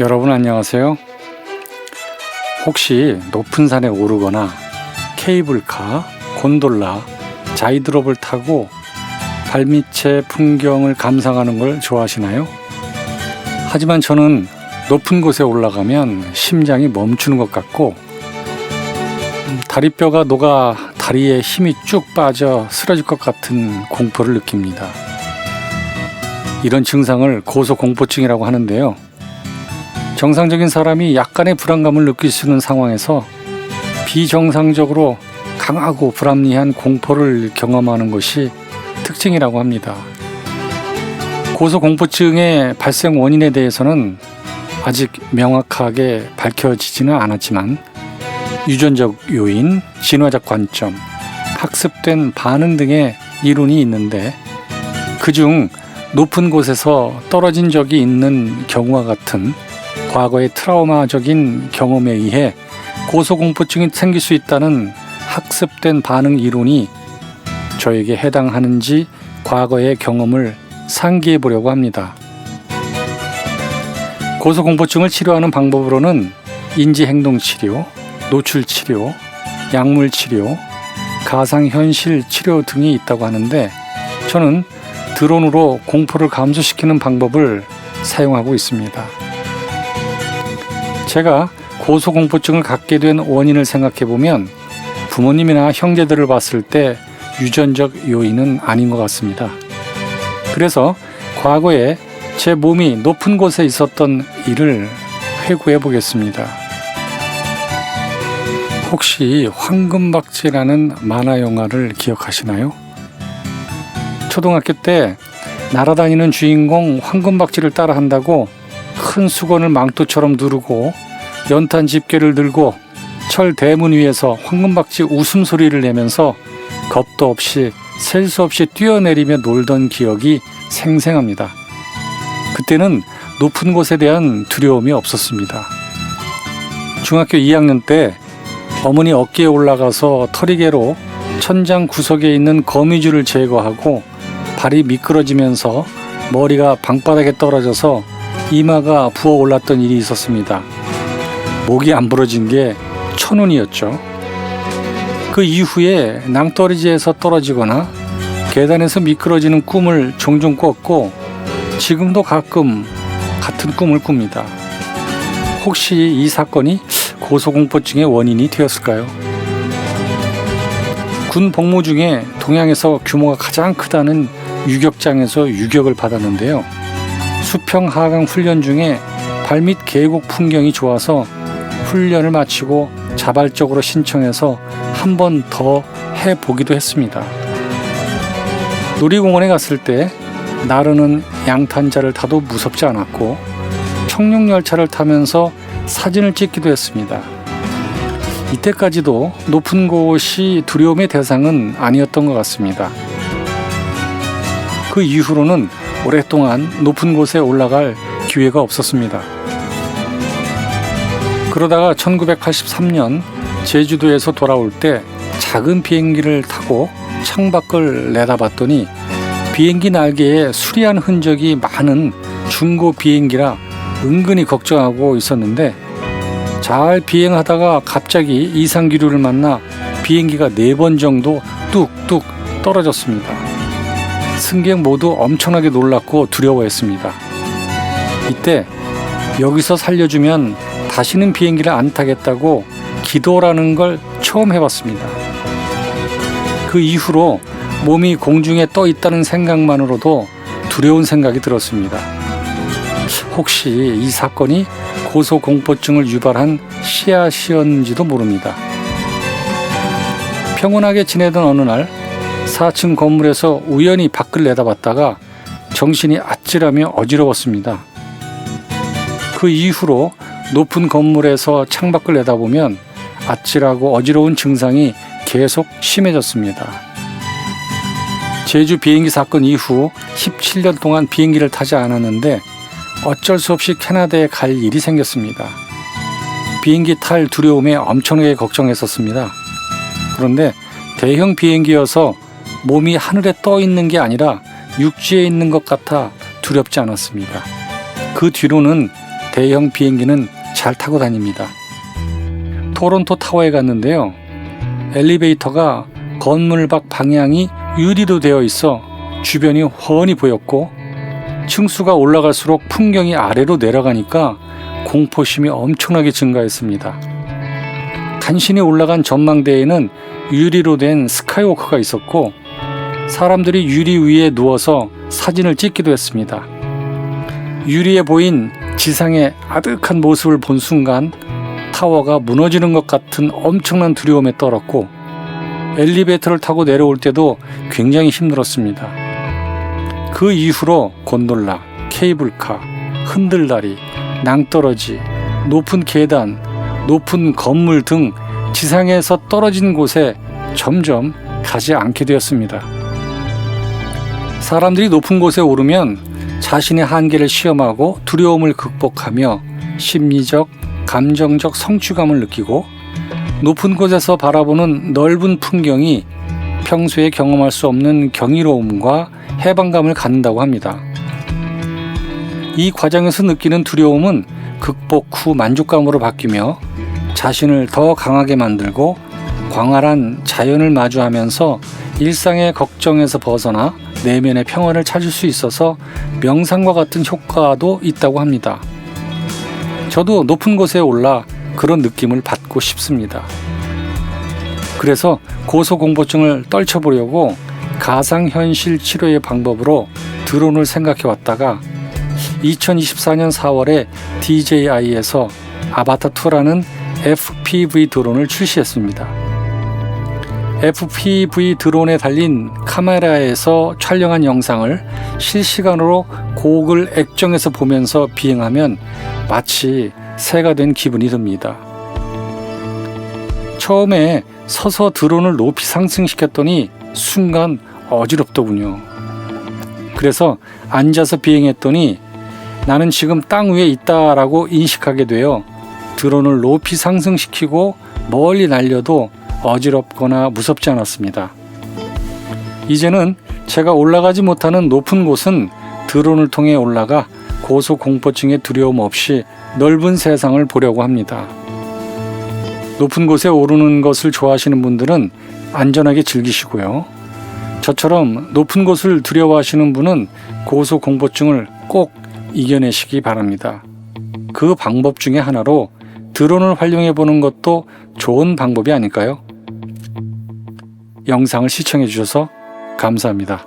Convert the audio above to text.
여러분 안녕하세요. 혹시 높은 산에 오르거나 케이블카, 곤돌라, 자이드롭을 타고 발밑의 풍경을 감상하는 걸 좋아하시나요? 하지만 저는 높은 곳에 올라가면 심장이 멈추는 것 같고 다리뼈가 녹아 다리에 힘이 쭉 빠져 쓰러질 것 같은 공포를 느낍니다. 이런 증상을 고소공포증이라고 하는데요. 정상적인 사람이 약간의 불안감을 느낄 수 있는 상황에서 비정상적으로 강하고 불합리한 공포를 경험하는 것이 특징이라고 합니다. 고소공포증의 발생 원인에 대해서는 아직 명확하게 밝혀지지는 않았지만 유전적 요인, 진화적 관점, 학습된 반응 등의 이론이 있는데 그중 높은 곳에서 떨어진 적이 있는 경우와 같은 과거의 트라우마적인 경험에 의해 고소공포증이 생길 수 있다는 학습된 반응 이론이 저에게 해당하는지 과거의 경험을 상기해 보려고 합니다. 고소공포증을 치료하는 방법으로는 인지행동치료, 노출치료, 약물치료, 가상현실 치료 등이 있다고 하는데 저는 드론으로 공포를 감소시키는 방법을 사용하고 있습니다. 제가 고소공포증을 갖게 된 원인을 생각해보면 부모님이나 형제들을 봤을 때 유전적 요인은 아닌 것 같습니다. 그래서 과거에 제 몸이 높은 곳에 있었던 일을 회고해 보겠습니다. 혹시 황금박쥐라는 만화 영화를 기억하시나요? 초등학교 때 날아다니는 주인공 황금박쥐를 따라한다고 큰 수건을 망토처럼 누르고 연탄 집게를 들고 철 대문 위에서 황금박쥐 웃음소리를 내면서 겁도 없이 셀 수 없이 뛰어내리며 놀던 기억이 생생합니다. 그때는 높은 곳에 대한 두려움이 없었습니다. 중학교 2학년 때 어머니 어깨에 올라가서 터리개로 천장 구석에 있는 거미줄을 제거하고 발이 미끄러지면서 머리가 방바닥에 떨어져서 이마가 부어 올랐던 일이 있었습니다. 목이 안 부러진 게 천운이었죠. 그 이후에 낭떠러지에서 떨어지거나 계단에서 미끄러지는 꿈을 종종 꿨고 지금도 가끔 같은 꿈을 꿉니다. 혹시 이 사건이 고소공포증의 원인이 되었을까요? 군 복무 중에 동양에서 규모가 가장 크다는 유격장에서 유격을 받았는데요. 수평 하강 훈련 중에 발밑 계곡 풍경이 좋아서 훈련을 마치고 자발적으로 신청해서 한 번 더 해보기도 했습니다. 놀이공원에 갔을 때 나르는 양탄자를 타도 무섭지 않았고 청룡열차를 타면서 사진을 찍기도 했습니다. 이때까지도 높은 곳이 두려움의 대상은 아니었던 것 같습니다. 그 이후로는 오랫동안 높은 곳에 올라갈 기회가 없었습니다. 그러다가 1983년 제주도에서 돌아올 때 작은 비행기를 타고 창밖을 내다봤더니 비행기 날개에 수리한 흔적이 많은 중고 비행기라 은근히 걱정하고 있었는데 잘 비행하다가 갑자기 이상기류를 만나 비행기가 4번 정도 뚝뚝 떨어졌습니다. 승객 모두 엄청나게 놀랐고 두려워했습니다. 이때 여기서 살려주면 다시는 비행기를 안 타겠다고 기도라는 걸 처음 해봤습니다. 그 이후로 몸이 공중에 떠 있다는 생각만으로도 두려운 생각이 들었습니다. 혹시 이 사건이 고소공포증을 유발한 씨앗이었는지도 모릅니다. 평온하게 지내던 어느 날 4층 건물에서 우연히 밖을 내다봤다가 정신이 아찔하며 어지러웠습니다. 그 이후로 높은 건물에서 창밖을 내다보면 아찔하고 어지러운 증상이 계속 심해졌습니다. 제주 비행기 사건 이후 17년 동안 비행기를 타지 않았는데 어쩔 수 없이 캐나다에 갈 일이 생겼습니다. 비행기 탈 두려움에 엄청나게 걱정했었습니다. 그런데 대형 비행기여서 몸이 하늘에 떠 있는 게 아니라 육지에 있는 것 같아 두렵지 않았습니다. 그 뒤로는 대형 비행기는 잘 타고 다닙니다. 토론토 타워에 갔는데요. 엘리베이터가 건물 밖 방향이 유리로 되어 있어 주변이 훤히 보였고, 층수가 올라갈수록 풍경이 아래로 내려가니까 공포심이 엄청나게 증가했습니다. 간신히 올라간 전망대에는 유리로 된 스카이워크가 있었고, 사람들이 유리 위에 누워서 사진을 찍기도 했습니다. 유리에 보인 지상의 아득한 모습을 본 순간 타워가 무너지는 것 같은 엄청난 두려움에 떨었고, 엘리베이터를 타고 내려올 때도 굉장히 힘들었습니다. 그 이후로 곤돌라, 케이블카, 흔들다리, 낭떠러지, 높은 계단, 높은 건물 등 지상에서 떨어진 곳에 점점 가지 않게 되었습니다. 사람들이 높은 곳에 오르면 자신의 한계를 시험하고 두려움을 극복하며 심리적, 감정적 성취감을 느끼고, 높은 곳에서 바라보는 넓은 풍경이 평소에 경험할 수 없는 경이로움과 해방감을 갖는다고 합니다. 이 과정에서 느끼는 두려움은 극복 후 만족감으로 바뀌며 자신을 더 강하게 만들고, 광활한 자연을 마주하면서 일상의 걱정에서 벗어나 내면의 평화를 찾을 수 있어서 명상과 같은 효과도 있다고 합니다. 저도 높은 곳에 올라 그런 느낌을 받고 싶습니다. 그래서 고소공포증을 떨쳐보려고 가상현실 치료의 방법으로 드론을 생각해 왔다가 2024년 4월에 DJI에서 아바타2라는 FPV 드론을 출시했습니다. FPV 드론에 달린 카메라에서 촬영한 영상을 실시간으로 고글 액정에서 보면서 비행하면 마치 새가 된 기분이 듭니다. 처음에 서서 드론을 높이 상승시켰더니 순간 어지럽더군요. 그래서 앉아서 비행했더니 나는 지금 땅 위에 있다라고 인식하게 되어 드론을 높이 상승시키고 멀리 날려도 어지럽거나 무섭지 않았습니다. 이제는 제가 올라가지 못하는 높은 곳은 드론을 통해 올라가 고소공포증의 두려움 없이 넓은 세상을 보려고 합니다. 높은 곳에 오르는 것을 좋아하시는 분들은 안전하게 즐기시고요. 저처럼 높은 곳을 두려워하시는 분은 고소공포증을 꼭 이겨내시기 바랍니다. 그 방법 중에 하나로 드론을 활용해 보는 것도 좋은 방법이 아닐까요? 영상을 시청해 주셔서 감사합니다.